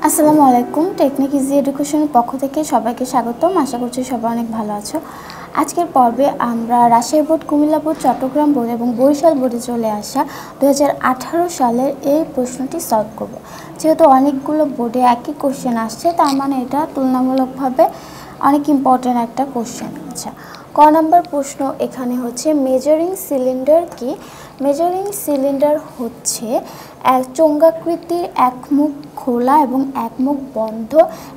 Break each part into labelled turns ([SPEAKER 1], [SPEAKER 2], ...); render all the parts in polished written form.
[SPEAKER 1] আসসালামু আলাইকুম। Technique easy এডুকেশনের পক্ষ থেকে সবাইকে স্বাগতম। আশা করছি সবাই অনেক ভালো আছো। আজকের পর্বে আমরা Rajshahi board, Cumilla board, Chattogram board এবং বরিশাল বোর্ডে চলে আসা 2018 সালের এই প্রশ্নটি সলভ করব। যেহেতু অনেকগুলো বোর্ডে একই কোশ্চেন আসছে, তার মানে এটা তুলনামূলকভাবে অনেক ইম্পর্টেন্ট একটা কোশ্চেন। আচ্ছা, ক নম্বর প্রশ্ন এখানে হচ্ছে মেজারিং সিলিন্ডার কি? মেজারিং সিলিন্ডার হচ্ছে এক চোঙাকৃতির একমুখ খোলা এবং একমুখ বন্ধ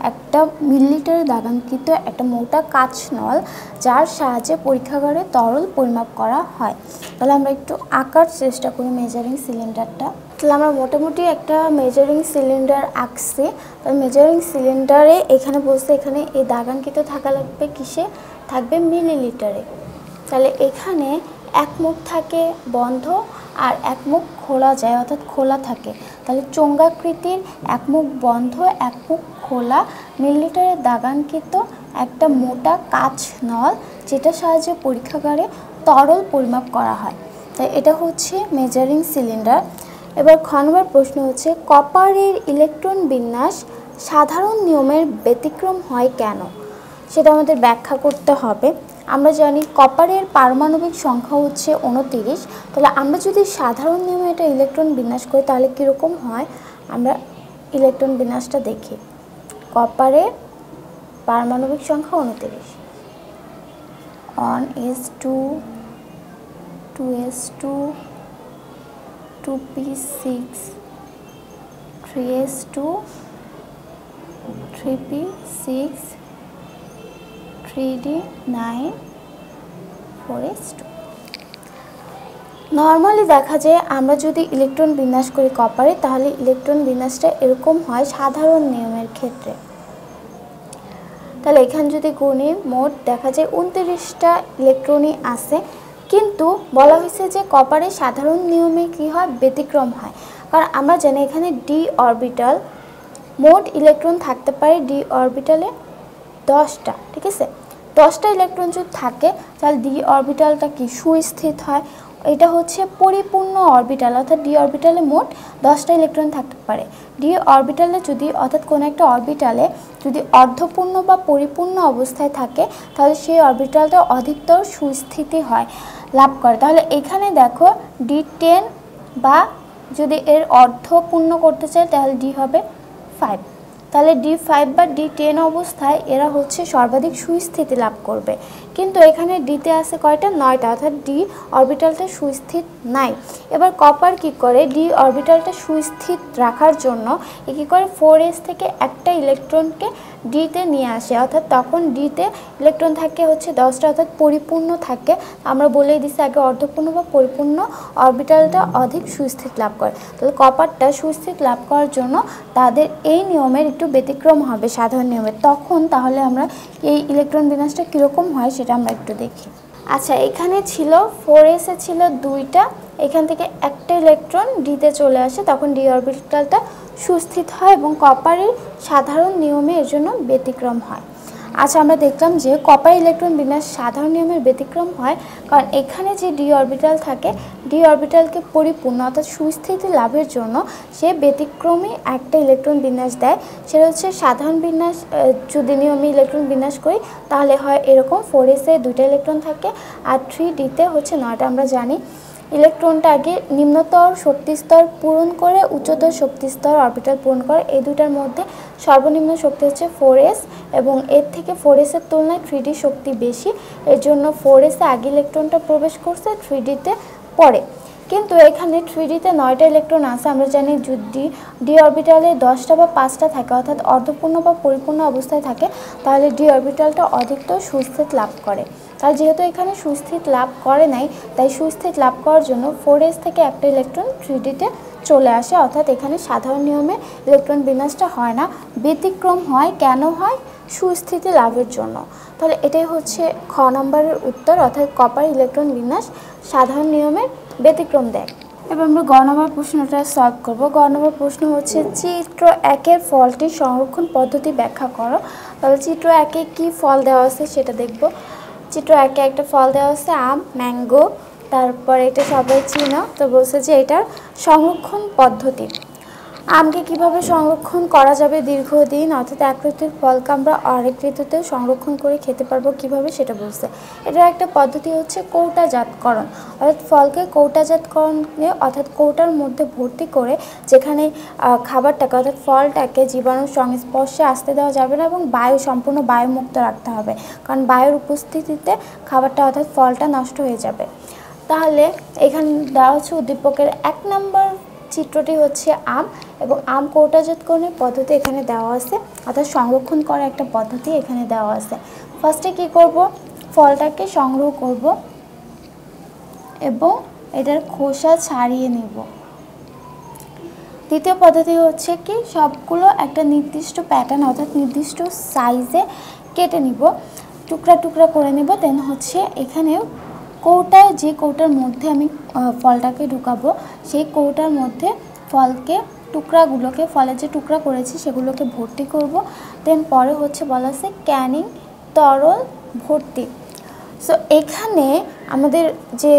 [SPEAKER 1] একটা মিলিলিটারে দাগাঙ্কিত একটা মোটা কাঁচ নল, যার সাহায্যে পরীক্ষাগারে তরল পরিমাপ করা হয়। তাহলে আমরা একটু আঁকার চেষ্টা করি মেজারিং সিলিন্ডারটা। তাহলে আমরা মোটামুটি একটা মেজারিং সিলিন্ডার আঁকছি। তাহলে মেজারিং সিলিন্ডারে এখানে বলছে এখানে এই দাগাঙ্কিত থাকা লাগবে কিসে? থাকবে মিলিলিটারে। তাহলে এখানে এক মুখ থাকে বন্ধ আর এক মুখ খোলা যায়, অর্থাৎ খোলা থাকে। তাহলে চোঙাকৃতির এক মুখ বন্ধ এক মুখ খোলা মিলিলিটারে দাগাঙ্কিত একটা মোটা কাঁচ নল, যেটার সাহায্যে পরীক্ষাগারে তরল পরিমাপ করা হয়। তাই এটা হচ্ছে মেজারিং সিলিন্ডার। এবার খ নম্বর প্রশ্ন হচ্ছে কপারের ইলেকট্রন বিন্যাস সাধারণ নিয়মের ব্যতিক্রম হয় কেন? সেটা আমাদের ব্যাখ্যা করতে হবে। আমরা জানি কপারের পারমাণবিক সংখ্যা হচ্ছে 29। তাহলে আমরা যদি সাধারণ নিয়মে এটা ইলেকট্রন বিন্যাস করি তাহলে কীরকম হয়? আমরা ইলেকট্রন বিন্যাসটা দেখি। কপারের পারমাণবিক সংখ্যা 29, 1s2, 2s2, 2p6, 3s2, 3p6, 3d9, 4s2। Normally দেখা যায় আমরা যদি ইলেকট্রন বিন্যাস করি কপারে, তাহলে ইলেকট্রন বিন্যাসটা এরকম হয় সাধারণ নিয়মের ক্ষেত্রে। তাহলে এখানে যদি গুণি মোট দেখা যায় 29টা ইলেকট্রনই আছে, কিন্তু বলা হয়েছে যে কপারে সাধারণ নিয়মে কি হয়? ব্যতিক্রম হয়। কারণ আমরা জানি এখানে ডি অরবিটাল, মোট ইলেকট্রন থাকতে পারে ডি অরবিটালে 10টা, ঠিক আছে? 10টা ইলেকট্রন যদি থাকে তাহলে ডি অরবিটালটা কি সুস্থিত হয়। এটা হচ্ছে পরিপূর্ণ অরবিটাল, অর্থাৎ ডি অরবিটালে মোট 10টা ইলেকট্রন থাকতে পারে। ডি অরবিটালে যদি অর্থাৎ কোনো একটা অরবিটালে যদি অর্ধপূর্ণ বা পরিপূর্ণ অবস্থায় থাকে তাহলে সেই অরবিটালটা অধিকতর সুস্থিতি হয় লাভ করে। তাহলে এখানে দেখো D10 বা যদি এর অর্ধপূর্ণ করতে চাই তাহলে ডি হবে 5। তাহলে D5 বা D10 অবস্থায় এরা হচ্ছে সর্বাধিক সুস্থিতি লাভ করবে। কিন্তু এখানে ডিতে আছে কয়টা? 9টা, অর্থাৎ ডি অরবিটালটা সুস্থিত নাই। এবার কপার কি করে? ডি অরবিটালটা সুস্থিত রাখার জন্য এ কী করে? 4s থেকে একটা ইলেকট্রনকে ডিতে নিয়ে আসে, অর্থাৎ তখন ডিতে ইলেকট্রন থাকে হচ্ছে 10টা, অর্থাৎ পরিপূর্ণ থাকে। আমরা বলেই দিচ্ছি আগে অর্ধপূর্ণ বা পরিপূর্ণ অরবিটালটা অধিক সুস্থিত লাভ করে। তাহলে কপারটা সুস্থিত লাভ করার জন্য তাদের এই নিয়মের একটু ব্যতিক্রম হবে সাধারণ নিয়মের। তখন তাহলে আমরা এই ইলেকট্রন বিন্যাসটা কীরকম হয় সেটা আমরা একটু দেখি। আচ্ছা, এখানে ছিল 4s এ ছিল 2টা, এখান থেকে একটা ইলেকট্রন ডিতে চলে আসে, তখন ডি অরবিটালটা সুস্থিত হয় এবং কপারের সাধারণ নিয়মে এর জন্য ব্যতিক্রম হয়। আচ্ছা, আমরা দেখলাম যে কপার ইলেকট্রন বিন্যাস সাধারণ নিয়মের ব্যতিক্রম হয় কারণ এখানে যে ডি অরবিটাল থাকে, ডি অরবিটালকে পরিপূর্ণ অর্থাৎ সুস্থিতি লাভের জন্য সে ব্যতিক্রমী একটা ইলেকট্রন বিন্যাস দেয়। সেটা হচ্ছে সাধারণ বিন্যাস। যদি নিয়মে ইলেকট্রন বিন্যাস করি তাহলে হয় এরকম 4s এ 2টা ইলেকট্রন থাকে আর 3dতে হচ্ছে 9টা। আমরা জানি ইলেকট্রনটা আগে নিম্নতর শক্তি স্তর পূরণ করে উচ্চতর শক্তি স্তর অরবিটাল পূরণ করে। এই দুটার মধ্যে সর্বনিম্ন শক্তি হচ্ছে 4s এবং এর থেকে 4s এর তুলনায় 3d শক্তি বেশি। এর জন্য 4s এ আগে ইলেকট্রনটা প্রবেশ করছে, 3dতে পরে। কিন্তু এখানে 3dতে 9টা ইলেকট্রন আছে। আমরা জানি যদি ডি অরবিটালে 10টা বা 5টা থাকে, অর্থাৎ অর্ধপূর্ণ বা পরিপূর্ণ অবস্থায় থাকে, তাহলে ডি অরবিটালটা অধিকতর সুস্থিত লাভ করে। তাই যেহেতু এখানে সুস্থিত লাভ করে নাই, তাই সুস্থিত লাভ করার জন্য 4s থেকে একটা ইলেকট্রন 3dতে চলে আসে, অর্থাৎ এখানে সাধারণ নিয়মে ইলেকট্রন বিন্যাসটা হয় না, ব্যতিক্রম হয়। কেন হয়? সুস্থিতি লাভের জন্য। তাহলে এটাই হচ্ছে খ নম্বরের উত্তর, অর্থাৎ কপার ইলেকট্রন বিন্যাস সাধারণ নিয়মের ব্যতিক্রম দেয়। এবার আমরা গ নম্বর প্রশ্নটা সলভ করব। গ নম্বর প্রশ্ন হচ্ছে চিত্র 1-এর ফলটির সংরক্ষণ পদ্ধতি ব্যাখ্যা করো। তাহলে চিত্র 1-এ কী ফল দেওয়া আছে সেটা দেখব। চিত্র 1-এ একটা ফল দেওয়া আছে আম, ম্যাঙ্গো। তারপরে এটা সবাই চিনো, তো বলছে যে এটার সংরক্ষণ পদ্ধতি। আমকে কিভাবে সংরক্ষণ করা যাবে দীর্ঘদিন, অর্থাৎ এক ঋতুর ফলকে আমরা আরেক ঋতুতেও সংরক্ষণ করে খেতে পারবো কিভাবে সেটা বলছে। এটার একটা পদ্ধতি হচ্ছে কৌটাজাতকরণ, অর্থাৎ ফলকে কৌটাজাতকরণে অর্থাৎ কৌটার মধ্যে ভর্তি করে, যেখানে খাবারটাকে অর্থাৎ ফলটাকে জীবাণুর সংস্পর্শে আসতে দেওয়া যাবে না এবং সম্পূর্ণ বায়ুমুক্ত রাখতে হবে, কারণ বায়ুর উপস্থিতিতে খাবারটা অর্থাৎ ফলটা নষ্ট হয়ে যাবে। তাহলে এখানে দেওয়া হচ্ছে উদ্দীপকের 1 নম্বর চিত্রটি হচ্ছে আম, এবং আম কৌটাজাতকরণের পদ্ধতি এখানে দেওয়া আছে, অর্থাৎ সংরক্ষণ করার একটা পদ্ধতি এখানে দেওয়া আছে। ফার্স্টে কি করব, ফলটাকে সংগ্রহ করব এবং এটার খোসা ছাড়িয়ে নেব। দ্বিতীয় পদ্ধতি হচ্ছে কি, সবগুলো একটা নির্দিষ্ট প্যাটার্ন অর্থাৎ নির্দিষ্ট সাইজে কেটে নিব, টুকরা টুকরা করে নেব। দেন হচ্ছে এখানে কৌটায়, যে কৌটার মধ্যে আমি ফলটাকে ঢুকাবো সেই কৌটার মধ্যে টুকরাগুলোকে, ফলের যে টুকরা করেছি সেগুলোকে ভর্তি করব। দেন পরে হচ্ছে বলা আছে ক্যানিং, তরল ভর্তি। সো এখানে আমাদের যে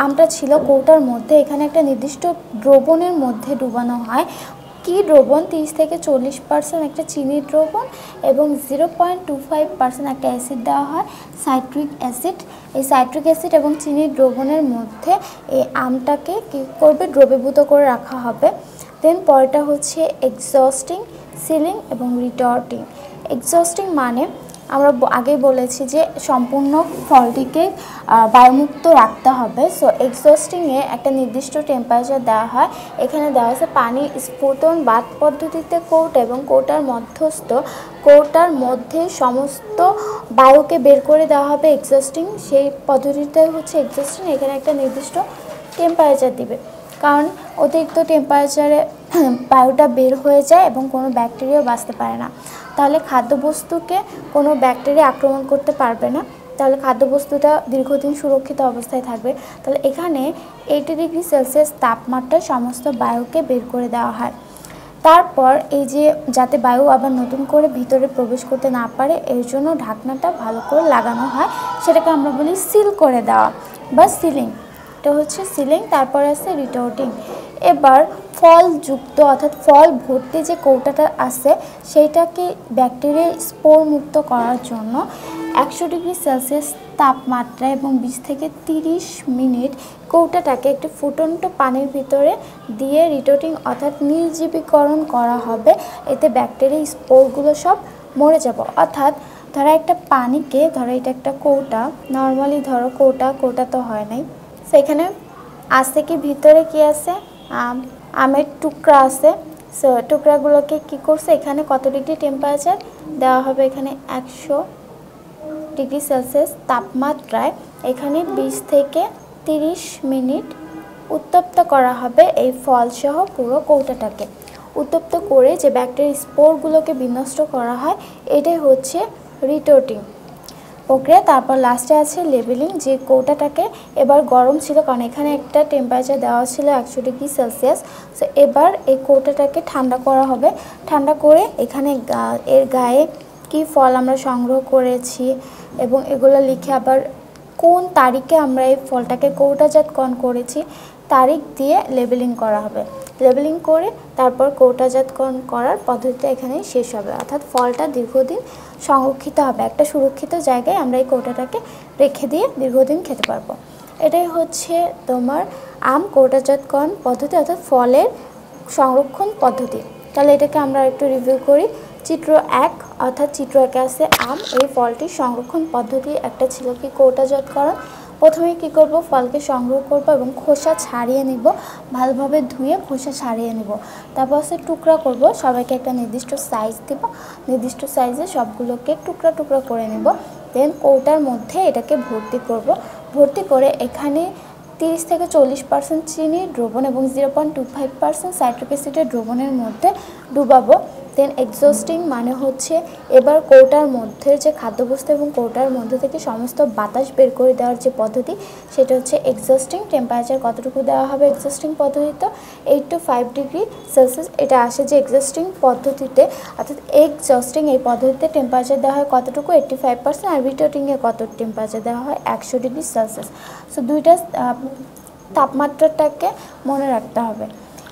[SPEAKER 1] আমটা ছিল কৌটার মধ্যে, এখানে একটা নির্দিষ্ট দ্রবণের মধ্যে ডুবানো হয়। কি দ্রবণ? 30 থেকে 40% একটা চিনির দ্রবণ এবং 0.25% একটা অ্যাসিড দেওয়া হয়, সাইট্রিক অ্যাসিড। এই সাইট্রিক অ্যাসিড এবং চিনির দ্রবণের মধ্যে এই আমটাকে কী করবে, দ্রবীভূত করে রাখা হবে। দেন পরেরটা হচ্ছে এক্সস্টিং, সিলিং এবং রিটর্টিং। এক্সস্টিং মানে আমরা আগেই বলেছি যে সম্পূর্ণ ফলটিকে বায়ুমুক্ত রাখতে হবে। সো এক্সস্টিংয়ে একটা নির্দিষ্ট টেম্পারেচার দেওয়া হয়। এখানে দেওয়া আছে পানি স্ফুটন বাত পদ্ধতিতে কৌটা এবং কৌটার মধ্যে সমস্ত বায়ুকে বের করে দেওয়া হবে এক্সস্টিং। সেই পদ্ধতিতে হচ্ছে এক্সস্টিং। এখানে একটা নির্দিষ্ট টেম্পারেচার দিবে, কারণ অতিরিক্ত টেম্পারেচারে বায়ুটা বের হয়ে যায় এবং কোনো ব্যাকটেরিয়াও বাঁচতে পারে না। তাহলে খাদ্যবস্তুকে কোনো ব্যাকটেরিয়া আক্রমণ করতে পারবে না, তাহলে খাদ্যবস্তুটা দীর্ঘদিন সুরক্ষিত অবস্থায় থাকবে। তাহলে এখানে 80 ডিগ্রি সেলসিয়াস তাপমাত্রায় সমস্ত বায়ুকে বের করে দেওয়া হয়। তারপর এই যে যাতে বায়ু আবার নতুন করে ভিতরে প্রবেশ করতে না পারে, এর জন্য ঢাকনাটা ভালো করে লাগানো হয়, সেটাকে আমরা বলি সিল করে দেওয়া বা সিলিং। এটা হচ্ছে সিলিং। তারপরে আছে রিটোর্টিং। এবার ফলযুক্ত অর্থাৎ ফল ভর্তি যে কৌটাটা আছে সেইটাকে ব্যাকটেরিয়া স্পোর মুক্ত করার জন্য 100 ডিগ্রি সেলসিয়াস তাপমাত্রা এবং 20 থেকে 30 মিনিট কৌটাটাকে একটি ফুটন্ত পানির ভিতরে দিয়ে রিটোর্টিং অর্থাৎ নির্জীবীকরণ করা হবে। এতে ব্যাকটেরিয়া স্পোরগুলো সব মরে যাব। অর্থাৎ ধরো একটা পানিকে, ধরো এটা একটা কৌটা, নর্মালি ধরো কৌটা তো হয় নাই, সেখানে আছে কি ভিতরে কি আছে, আমের টুকরা আছে। সো টুকরাগুলোকে কি করছে, এখানে কত ডিগ্রি টেম্পারেচার দেওয়া হবে, এখানে 100 ডিগ্রি সেলসিয়াস তাপমাত্রায় এখানে 20 থেকে 30 মিনিট উত্তপ্ত করা হবে এই ফলসহ পুরো কৌটাটাকে। উত্তপ্ত করে যে ব্যাকটেরিয়া স্পোরগুলোকে বিনষ্ট করা হয়, এটাই হচ্ছে রিটোর্টিং প্রক্রিয়া। তারপর লাস্টে আছে লেবেলিং। যে কৌটাটাকে এবার গরম ছিল, কারণ এখানে একটা টেম্পারেচার দেওয়া ছিল 100 ডিগ্রি সেলসিয়াস। সো এবার এই কৌটাটাকে ঠান্ডা করা হবে। ঠান্ডা করে এখানে এর গায়ে কি ফল আমরা সংগ্রহ করেছি এবং এগুলো লিখে আবার কোন তারিখে আমরা এই ফলটাকে কৌটাজাতকরণ করেছি তারিখ দিয়ে লেবেলিং করা হবে। লেবেলিং করে তারপর কৌটাজাতকরণ করার পদ্ধতিটা এখানে শেষ হবে, অর্থাৎ ফলটা দীর্ঘদিন সংরক্ষিত হবে। একটা সুরক্ষিত জায়গায় আমরা এই কৌটাটাকে রেখে দিয়ে দীর্ঘদিন খেতে পারবো। এটাই হচ্ছে তোমার আম কৌটাজাতকরণ পদ্ধতি, অর্থাৎ ফলের সংরক্ষণ পদ্ধতি। তাহলে এটাকে আমরা একটু রিভিউ করি। চিত্র 1 অর্থাৎ চিত্র 1 আছে আম। এই ফলটির সংরক্ষণ পদ্ধতি একটা ছিল কি, কৌটাজাতকরণ। প্রথমে কি করব, ফলকে সংগ্রহ করব এবং খোসা ছাড়িয়ে নিব, ভালোভাবে ধুয়ে খোসা ছাড়িয়ে নিব। তারপর হচ্ছে টুকরা করব, সবাইকে একটা নির্দিষ্ট সাইজ দেব, নির্দিষ্ট সাইজে সবগুলোকে টুকরা টুকরা করে নিব। দেন কৌটার মধ্যে এটাকে ভর্তি করব। ভর্তি করে এখানে 30 থেকে 40% চিনির দ্রবণ এবং 0.25% সাইট্রিক অ্যাসিডের দ্রবণের মধ্যে ডুবাবো। দেন এক্সস্টিং মানে হচ্ছে এবার কৌটার মধ্যে যে খাদ্যবস্তু এবং কৌটার মধ্যে থেকে সমস্ত বাতাস বের করে দেওয়ার যে পদ্ধতি, সেটা হচ্ছে এক্সস্টিং। টেম্পারেচার কতটুকু দেওয়া হবে এক্সস্টিং পদ্ধতিতে, 8 to 5 ডিগ্রি সেলসিয়াস। এটা আসে যে এক্সস্টিং পদ্ধতিতে, অর্থাৎ এক্সস্টিং এই পদ্ধতিতে টেম্পারেচার দেওয়া হয় কতটুকু, 85%। আর রিটোর্টিংয়ে কত টেম্পারেচার দেওয়া হয়, 100 ডিগ্রি সেলসিয়াস। সো দুইটা তাপমাত্রাটাকে মনে রাখতে হবে।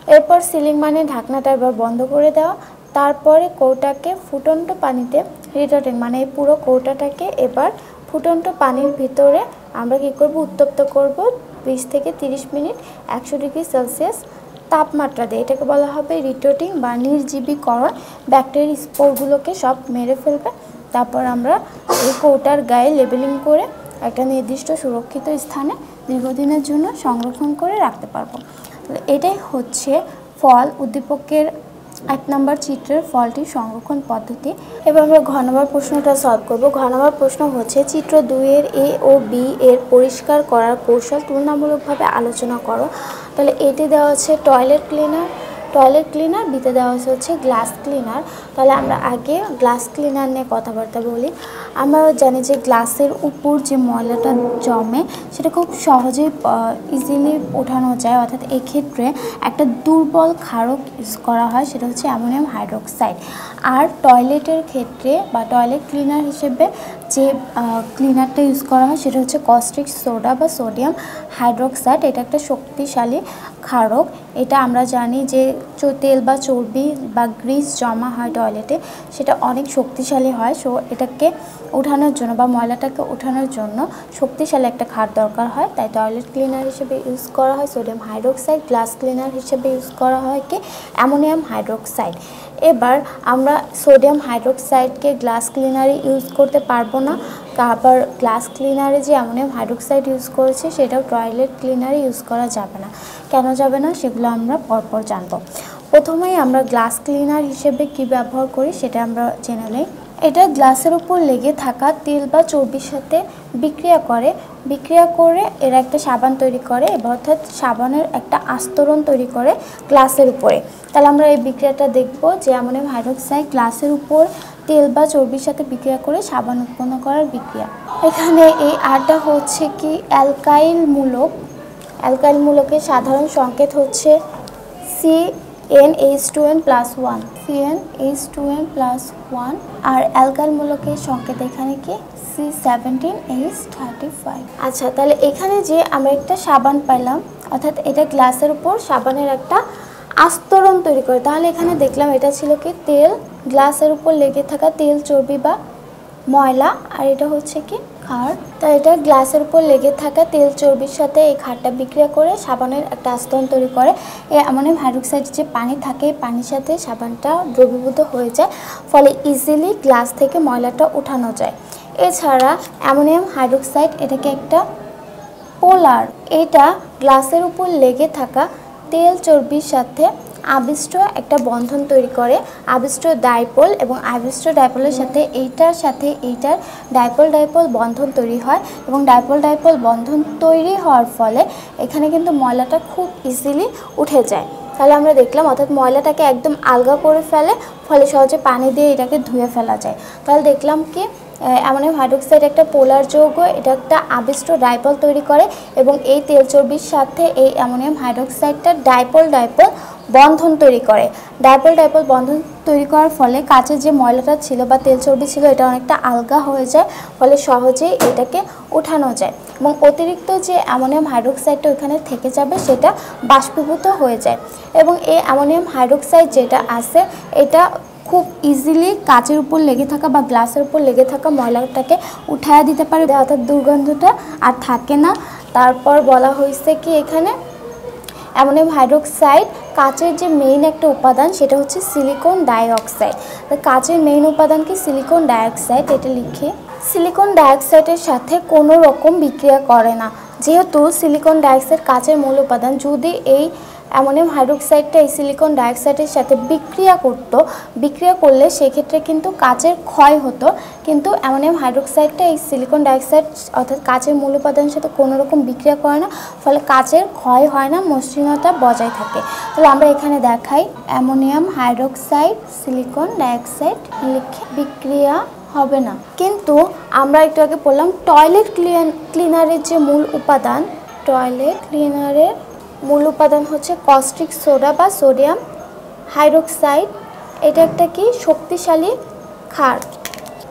[SPEAKER 1] এরপর সিলিং মানে ঢাকনাটা এবার বন্ধ করে দেওয়া। তারপরে কৌটাকে ফুটন্ত পানিতে রিটোটিং মানে এই পুরো কৌটাটাকে এবার ফুটন্ত পানির ভিতরে আমরা কী করব, উত্তপ্ত করব 20 থেকে 30 মিনিট 100 ডিগ্রি সেলসিয়াস তাপমাত্রা দিয়ে। এটাকে বলা হবে রিটোটিং বা নির্জীবীকরণ। ব্যাকটেরিয়া স্পোরগুলোকে সব মেরে ফেলবে। তারপর আমরা এই কৌটার গায়ে লেবেলিং করে একটা নির্দিষ্ট সুরক্ষিত স্থানে দীর্ঘদিনের জন্য সংরক্ষণ করে রাখতে পারবো। এটাই হচ্ছে ফল উদ্দীপকের 1 নম্বর চিত্রের ফলটির সংরক্ষণ পদ্ধতি। এবার আমরা ঘ নম্বর প্রশ্নটা সলভ করব। ঘ নম্বর প্রশ্ন হচ্ছে চিত্র 2-এর এ ও বি এর পরিষ্কার করার কৌশল তুলনামূলকভাবে আলোচনা করো। তাহলে এতে দেওয়া আছে টয়লেট ক্লিনার, বিতে দেওয়া হচ্ছে গ্লাস ক্লিনার। তাহলে আমরা আগে গ্লাস ক্লিনার নিয়ে কথাবার্তা বলি। আমরা জানি যে গ্লাসের উপর যে ময়লাটা জমে সেটা খুব সহজেই ইজিলি ওঠানো যায়, অর্থাৎ এক্ষেত্রে একটা দুর্বল ক্ষারক ইউজ করা হয়, সেটা হচ্ছে অ্যামোনিয়াম হাইড্রোক্সাইড। আর টয়লেটের ক্ষেত্রে বা টয়লেট ক্লিনার হিসেবে যে ক্লিনারটা ইউজ করা হয় সেটা হচ্ছে কস্টিক সোডা বা সোডিয়াম হাইড্রোক্সাইড। এটা একটা শক্তিশালী ক্ষারক। এটা আমরা জানি যে তেল বা চর্বি বা গ্রিস জমা হয় টয়লেটে, সেটা অনেক শক্তিশালী হয়। সো এটাকে ওঠানোর জন্য বা ময়লাটাকে ওঠানোর জন্য শক্তিশালী একটা ক্ষার দরকার হয়, তাই টয়লেট ক্লিনার হিসেবে ইউজ করা হয় সোডিয়াম হাইড্রোক্সাইড। গ্লাস ক্লিনার হিসেবে ইউজ করা হয় কি অ্যামোনিয়াম হাইড্রোক্সাইড। এবার আমরা সোডিয়াম হাইড্রোক্সাইডকে গ্লাস ক্লিনারে ইউজ করতে পারবো না, আবার গ্লাস ক্লিনারে যে অ্যামোনিয়াম হাইড্রোক্সাইড ইউজ করেছে সেটাও টয়লেট ক্লিনারে ইউজ করা যাবে না। কেন যাবে না সেগুলো আমরা পরপর জানবো। প্রথমেই আমরা গ্লাস ক্লিনার হিসেবে কি ব্যবহার করি সেটা আমরা জেনে নিই। এটা গ্লাসের উপর লেগে থাকা তেল বা চর্বির সাথে বিক্রিয়া করে এরা একটা সাবান তৈরি করে, অর্থাৎ সাবানের একটা আস্তরণ তৈরি করে গ্লাসের উপরে। তাহলে আমরা এই বিক্রিয়াটা দেখব যে অ্যামোনিয়াম হাইড্রোক্সাইড গ্লাসের উপর তেল বা চর্বির সাথে বিক্রিয়া করে সাবান উৎপন্ন করার বিক্রিয়া। এখানে এই আরটা হচ্ছে কি অ্যালকাইল মূলকের সাধারণ সংকেত হচ্ছে CnH2n+1 CnH2n+1 আর অ্যালকাইল মূলকের সংকেত এখানে কি C17H35। আচ্ছা, তাহলে এখানে যে আমরা একটা সাবান পাইলাম, অর্থাৎ এটা গ্লাসের উপর সাবানের একটা আস্তরণ তৈরি করে। তাহলে এখানে দেখলাম এটা ছিল কি তেল, গ্লাসের উপর লেগে থাকা তেল চর্বি বা ময়লা, আর এটা হচ্ছে কি ক্ষার। তাই এটা গ্লাসের উপর লেগে থাকা তেল চর্বির সাথে এই ক্ষারটা বিক্রিয়া করে সাবানের একটা আস্তরণ তৈরি করে। এই অ্যামোনিয়াম হাইড্রোক্সাইড যে পানি থাকে, পানির সাথে সাবানটা দ্রবীভূত হয়ে যায়, ফলে ইজিলি গ্লাস থেকে ময়লাটা উঠানো যায়। এছাড়া অ্যামোনিয়াম হাইড্রোক্সাইড এটাকে একটা পোলার, এটা গ্লাসের উপর লেগে থাকা তেল চর্বির সাথে আবিষ্ট একটা বন্ধন তৈরি করে, আবিষ্ট ডাইপোল, এবং আবিষ্ট ডাইপোলের সাথে এইটার ডাইপোল বন্ধন তৈরি হয়, এবং ডাইপোল বন্ধন তৈরি হওয়ার ফলে এখানে কিন্তু ময়লাটা খুব ইজিলি উঠে যায়। তাহলে আমরা দেখলাম, অর্থাৎ ময়লাটাকে একদম আলগা করে ফেলে, ফলে সহজে পানি দিয়ে এটাকে ধুয়ে ফেলা যায়। তাহলে দেখলাম কি অ্যামোনিয়াম হাইড্রোক্সাইড একটা পোলার যৌগ, এটা একটা আবিষ্ট ডাইপোল তৈরি করে, এবং এই তেল চর্বির সাথে এই অ্যামোনিয়াম হাইড্রোক্সাইডটা ডাইপোল বন্ধন তৈরি করে। ডাইপোল বন্ধন তৈরি করার ফলে কাচের যে ময়লাটা ছিল বা তেল চর্বি ছিল এটা অনেকটা আলগা হয়ে যায়, ফলে সহজেই এটাকে উঠানো যায়, এবং অতিরিক্ত যে অ্যামোনিয়াম হাইড্রোক্সাইডটা ওখানে থেকে যাবে সেটা বাষ্পীভূত হয়ে যায়। এবং এই অ্যামোনিয়াম হাইড্রোক্সাইড যেটা আছে এটা খুব ইজিলি কাচের উপর লেগে থাকা বা গ্লাসের উপর লেগে থাকা ময়লাটাকে উঠায়া দিতে পারে, অর্থাৎ দুর্গন্ধটা আর থাকে না। তারপর বলা হয়েছে কি এখানে অ্যামোনিয়াম হাইড্রোক্সাইড কাচের যে মেইন একটা উপাদান সেটা হচ্ছে সিলিকন ডাইঅক্সাইড। কাচের মেইন উপাদান কি সিলিকন ডাইঅক্সাইড, এটা লিখে সিলিকন ডাইঅক্সাইডের সাথে কোনো রকম বিক্রিয়া করে না। যেহেতু সিলিকন ডাইঅক্সাইড কাচের মূল উপাদান, যদি এই অ্যামোনিয়াম হাইড্রোক্সাইডটা এই সিলিকন ডাইঅক্সাইডের সাথে বিক্রিয়া করলে সেক্ষেত্রে কিন্তু কাচের ক্ষয় হতো, কিন্তু অ্যামোনিয়াম হাইড্রোক্সাইডটা এই সিলিকন ডাইঅক্সাইড অর্থাৎ কাচের মূল উপাদানের সাথে কোনো রকম বিক্রিয়া করে না, ফলে কাচের ক্ষয় হয় না, মসৃণতা বজায় থাকে। তাহলে আমরা এখানে দেখাই অ্যামোনিয়াম হাইড্রোক্সাইড সিলিকন ডাইঅক্সাইড লিখে বিক্রিয়া হবে না। কিন্তু আমরা একটু আগে বললাম টয়লেট ক্লিনারের যে মূল উপাদান, মূল উপাদান হচ্ছে কস্টিক সোডা বা সোডিয়াম হাইড্রোক্সাইড। এটা একটা কি শক্তিশালী ক্ষার,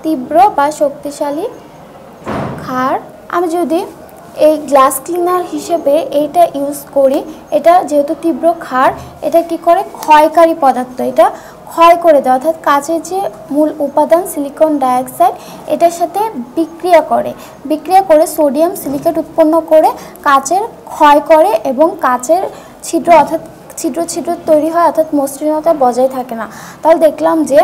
[SPEAKER 1] তীব্র বা শক্তিশালী ক্ষার। আমি যদি এই গ্লাস ক্লিনার হিসেবে এইটা ইউজ করি। এটা যেহেতু তীব্র ক্ষার, এটা কি করে ক্ষয়কারী পদার্থ, এটা ক্ষয় করে দেয়, অর্থাৎ কাচের যে মূল উপাদান সিলিকন ডাইঅক্সাইড এটার সাথে বিক্রিয়া করে সোডিয়াম সিলিকেট উৎপন্ন করে কাচের ক্ষয় করে এবং কাচের ছিদ্র অর্থাৎ ছিদ্র তৈরি হয়, অর্থাৎ মসৃণতা বজায় থাকে না। তাহলে দেখলাম যে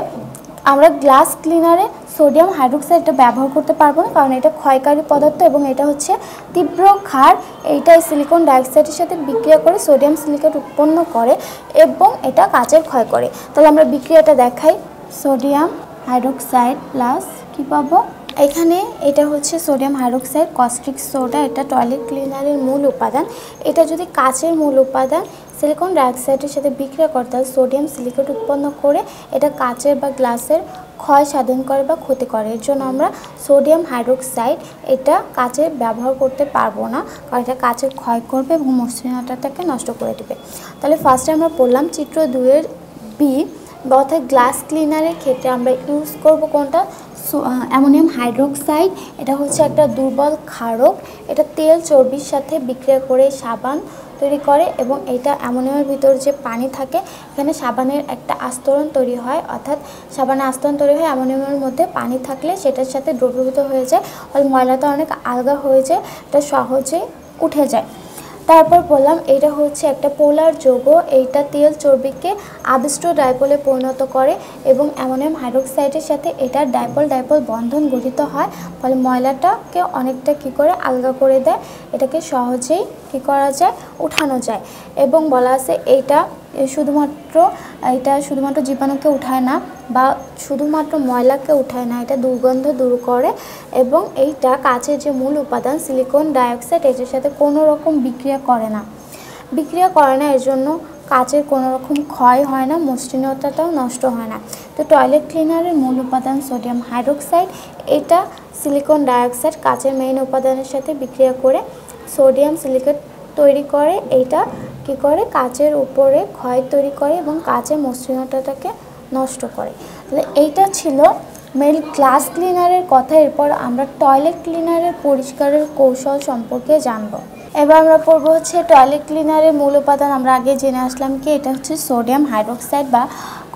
[SPEAKER 1] আমরা গ্লাস ক্লিনারে সোডিয়াম হাইড্রোক্সাইড এটা ব্যবহার করতে পারবো না, কারণ এটা ক্ষয়কারী পদার্থ এবং এটা হচ্ছে তীব্র ক্ষার। এইটা সিলিকন ডাইঅক্সাইডের সাথে বিক্রিয়া করে সোডিয়াম সিলিকেট উৎপন্ন করে এবং এটা কাচের ক্ষয় করে। তাহলে আমরা বিক্রিয়াটা দেখাই। সোডিয়াম হাইড্রোক্সাইড প্লাস কী পাবো, এখানে এটা হচ্ছে সোডিয়াম হাইড্রোক্সাইড কস্টিক সোডা, এটা টয়লেট ক্লিনারের মূল উপাদান। এটা যদি কাচের মূল উপাদান সিলিকন ডাইঅক্সাইডের সাথে বিক্রিয়া করে তাহলে সোডিয়াম সিলিকেট উৎপন্ন করে এটা কাচের বা গ্লাসের ক্ষয় সাধন করে বা ক্ষতি করে। এর জন্য আমরা সোডিয়াম হাইড্রোক্সাইড এটা কাচে ব্যবহার করতে পারবো না, কারণ এটা কাচের ক্ষয় করবে এবং মসৃণতাটাকে নষ্ট করে দেবে। তাহলে ফার্স্টে আমরা পড়লাম চিত্র 2-এর বি, অর্থাৎ গ্লাস ক্লিনারের ক্ষেত্রে আমরা ইউজ করব কোনটা, অ্যামোনিয়াম হাইড্রোক্সাইড। এটা হচ্ছে একটা দুর্বল ক্ষারক, এটা তেল চর্বির সাথে বিক্রিয়া করে সাবান তৈরি করে এবং এটা অ্যামোনিয়ামের ভিতর যে পানি থাকে এখানে সাবানের একটা আস্তরণ তৈরি হয়, অর্থাৎ সাবানের আস্তরণ তৈরি হয় অ্যামোনিয়ামের মধ্যে পানি থাকলে সেটার সাথে দ্রবীভূত হয়ে যায়, ফলে ময়লাটা অনেক আলগা হয়ে যায়, এটা সহজে উঠে যায়। তারপর বললাম এটা হচ্ছে একটা পোলার যৌগ, এইটা তেল চর্বিকে আবিষ্ট ডাইপোলে পরিণত করে এবং অ্যামোনিয়াম হাইড্রোক্সাইডের সাথে এটা ডাইপোল বন্ধন গঠিত হয়, ফলে ময়লাটাকে অনেকটা কী করে আলগা করে দেয়, এটাকে সহজেই কী করা যায়, উঠানো যায়। এবং বলা আছে এটা শুধুমাত্র জীবাণুকে উঠায় না বা শুধুমাত্র ময়লাকে উঠায় না, এটা দুর্গন্ধ দূর করে এবং এইটা কাচের যে মূল উপাদান সিলিকন ডাইঅক্সাইড এটার সাথে কোনো রকম বিক্রিয়া করে না, এর জন্য কাচের কোনো রকম ক্ষয় হয় না, মসৃণতাটাও নষ্ট হয় না। তো টয়লেট ক্লিনারের মূল উপাদান সোডিয়াম হাইড্রোক্সাইড, এটা সিলিকন ডাইঅক্সাইড কাচের মেইন উপাদানের সাথে বিক্রিয়া করে সোডিয়াম সিলিকেট তৈরি করে, এইটা কী করে কাচের উপরে ক্ষয় তৈরি করে এবং কাচের মসৃণতাটাকে নষ্ট করে। তাহলে এইটা ছিল মেল গ্লাস ক্লিনারের কথা। এরপর আমরা টয়লেট ক্লিনারের পরিষ্কারের কৌশল সম্পর্কে জানব। এবার আমরা পড়বো হচ্ছে টয়লেট ক্লিনারের মূল উপাদান। আমরা আগে জেনে আসলাম কি এটা হচ্ছে সোডিয়াম হাইড্রোক্সাইড বা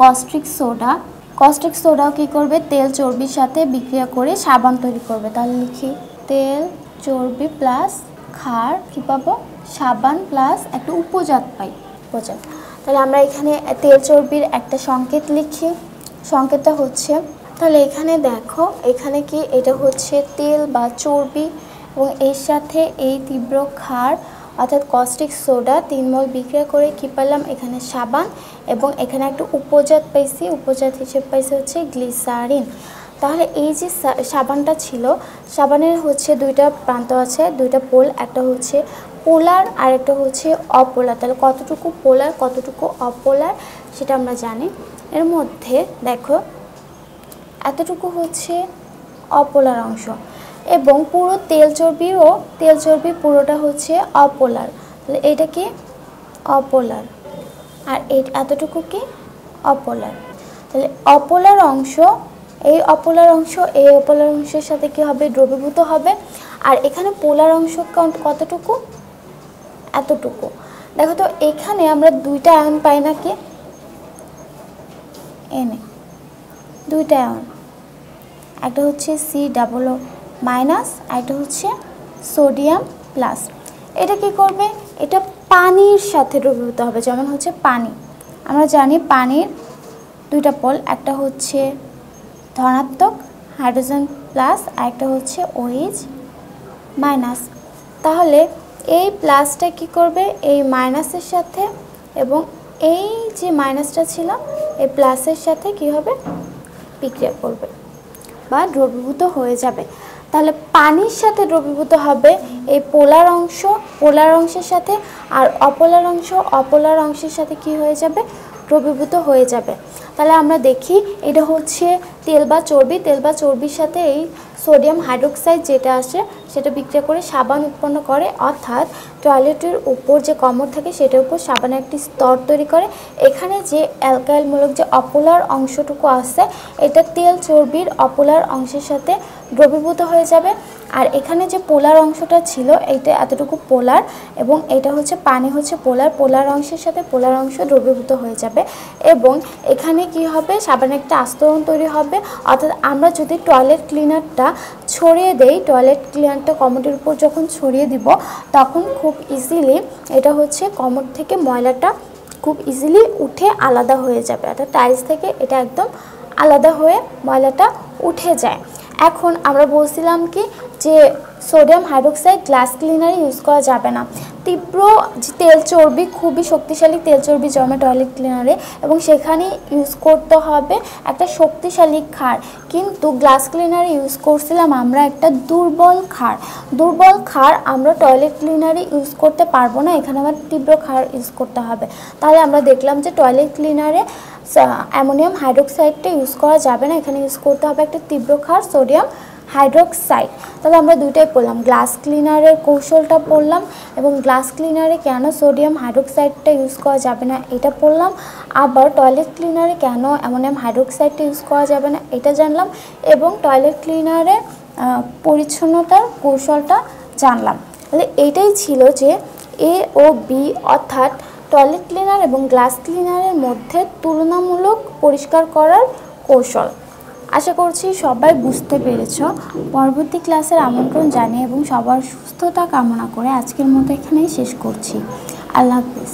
[SPEAKER 1] কস্টিক সোডা। কস্টিক সোডাও কী করবে, তেল চর্বির সাথে বিক্রিয়া করে সাবান তৈরি করবে। তাহলে লিখি তেল চর্বি প্লাস ক্ষার কী পাবো, সাবান প্লাস একটা উপজাত পাই, উপজাত। তাহলে আমরা এখানে তেল চর্বির একটা সংকেত লিখি, সংকেতটা হচ্ছে, তাহলে এখানে দেখো এখানে কি এটা হচ্ছে তেল বা চর্বি এবং এর সাথে এই তীব্র ক্ষার অর্থাৎ কস্টিক সোডা 3 মোল বিক্রিয়া করে কি পেলাম, এখানে সাবান এবং এখানে একটা উপজাত পাইছি, উপজাত হিসেবে পাইছি হচ্ছে গ্লিসারিন। তাহলে এই যে সাবানটা ছিল, সাবানের হচ্ছে দুইটা প্রান্ত আছে, দুইটা পোল, একটা হচ্ছে পোলার আর একটা হচ্ছে অপোলার। তাহলে কতটুকু পোলার কতটুকু অপোলার সেটা আমরা জানি। এর মধ্যে দেখো এতটুকু হচ্ছে অপোলার অংশ এবং পুরো তেল চর্বি পুরোটা হচ্ছে অপোলার। তাহলে এটা কি অপোলার আর এতটুকু কি অপোলার। তাহলে অপোলার অংশ এই অপোলার অংশের সাথে কি হবে, দ্রবীভূত হবে। আর এখানে পোলার অংশ কতটুকু, এতটুকু। দেখো তো এখানে আমরা দুইটা আয়ন পাই নাকি, এনে দুইটা আয়ন, একটা হচ্ছে C+O- আর একটা হচ্ছে সোডিয়াম প্লাস। এটা কি করবে, এটা পানির সাথে দ্রবীভূত হবে। যেমন হচ্ছে পানি, আমরা জানি পানির দুইটা পোল, একটা হচ্ছে ধনাত্মক হাইড্রোজেন প্লাস আর একটা হচ্ছে OH-। তাহলে এই প্লাসটা কি করবে, এই মাইনাসের সাথে এবং এই যে মাইনাসটা ছিল এই প্লাসের সাথে কি হবে, বিক্রিয়া করবে বা দ্রবীভূত হয়ে যাবে। তাহলে পানির সাথে দ্রবীভূত হবে এই পোলার অংশের সাথে, আর অপোলার অংশের সাথে কি হয়ে যাবে, দ্রবীভূত হয়ে যাবে। তাহলে আমরা দেখি এটা হচ্ছে তেল বা চর্বির সাথে এই সোডিয়াম হাইড্রোক্সাইড যেটা আসে সেটা বিক্রিয়া করে সাবান উৎপন্ন করে, অর্থাৎ টয়লেটের উপর যে কমর থাকে সেটার উপর সাবানের একটি স্তর তৈরি করে। এখানে যে অ্যালকাইলমূলক যে অপোলার অংশটুকু আছে এটা তেল চর্বির অপোলার অংশের সাথে দ্রবীভূত হয়ে যাবে আর এখানে যে পোলার অংশটা ছিল এইটা এতটুকু পোলার, এবং এটা হচ্ছে পানি হচ্ছে পোলার, পোলার অংশের সাথে পোলার অংশ দ্রবীভূত হয়ে যাবে এবং এখানে কি হবে, সাবানের একটা আস্তরণ তৈরি হবে। অর্থাৎ আমরা যদি টয়লেট ক্লিনারটা ছড়িয়ে দেই, টয়লেট ক্লিনারটা কমোডের উপর যখন ছড়িয়ে দিব তখন খুব ইজিলি এটা হচ্ছে কমোড থেকে ময়লাটা খুব ইজিলি উঠে আলাদা হয়ে যাবে, অর্থাৎ টাইলস থেকে এটা একদম আলাদা হয়ে ময়লাটা উঠে যায়। এখন আমরা বলছিলাম কি যে সোডিয়াম হাইড্রোক্সাইড গ্লাস ক্লিনারে ইউজ করা যাবে না। তীব্র যে তেল চর্বি, খুবই শক্তিশালী তেল চর্বি জমে টয়লেট ক্লিনারে এবং সেখানে ইউজ করতে হবে একটা শক্তিশালী ক্ষার, কিন্তু গ্লাস ক্লিনারে ইউজ করছিলাম আমরা একটা দুর্বল ক্ষার। দুর্বল ক্ষার আমরা টয়লেট ক্লিনারে ইউজ করতে পারবো না, এখানে আমার তীব্র ক্ষার ইউজ করতে হবে। তাহলে আমরা দেখলাম যে টয়লেট ক্লিনারে অ্যামোনিয়াম হাইড্রোক্সাইডটা ইউজ করা যাবে না, এখানে ইউজ করতে হবে একটা তীব্র ক্ষার সোডিয়াম হাইড্রোক্সাইড। তাহলে আমরা দুইটাই পড়লাম, গ্লাস ক্লিনারের কৌশলটা পড়লাম এবং গ্লাস ক্লিনারে কেন সোডিয়াম হাইড্রোক্সাইডটা ইউজ করা যাবে না এটা পড়লাম, আবার টয়লেট ক্লিনারে কেন অ্যামোনিয়াম হাইড্রোক্সাইডটা ইউজ করা যাবে না এটা জানলাম, এবং টয়লেট ক্লিনারে পরিচ্ছন্নতার কৌশলটা জানলাম। তাহলে এইটাই ছিল যে এ ও বি, অর্থাৎ টয়লেট ক্লিনার এবং গ্লাস ক্লিনারের মধ্যে তুলনামূলক পরিষ্কার করার কৌশল। আশা করছি সবাই বুঝতে পেরেছ। পরবর্তী ক্লাসের আমন্ত্রণ জানিয়ে এবং সবার সুস্থতা কামনা করে আজকের মতো এখানেই শেষ করছি। আল্লাহ হাফেজ।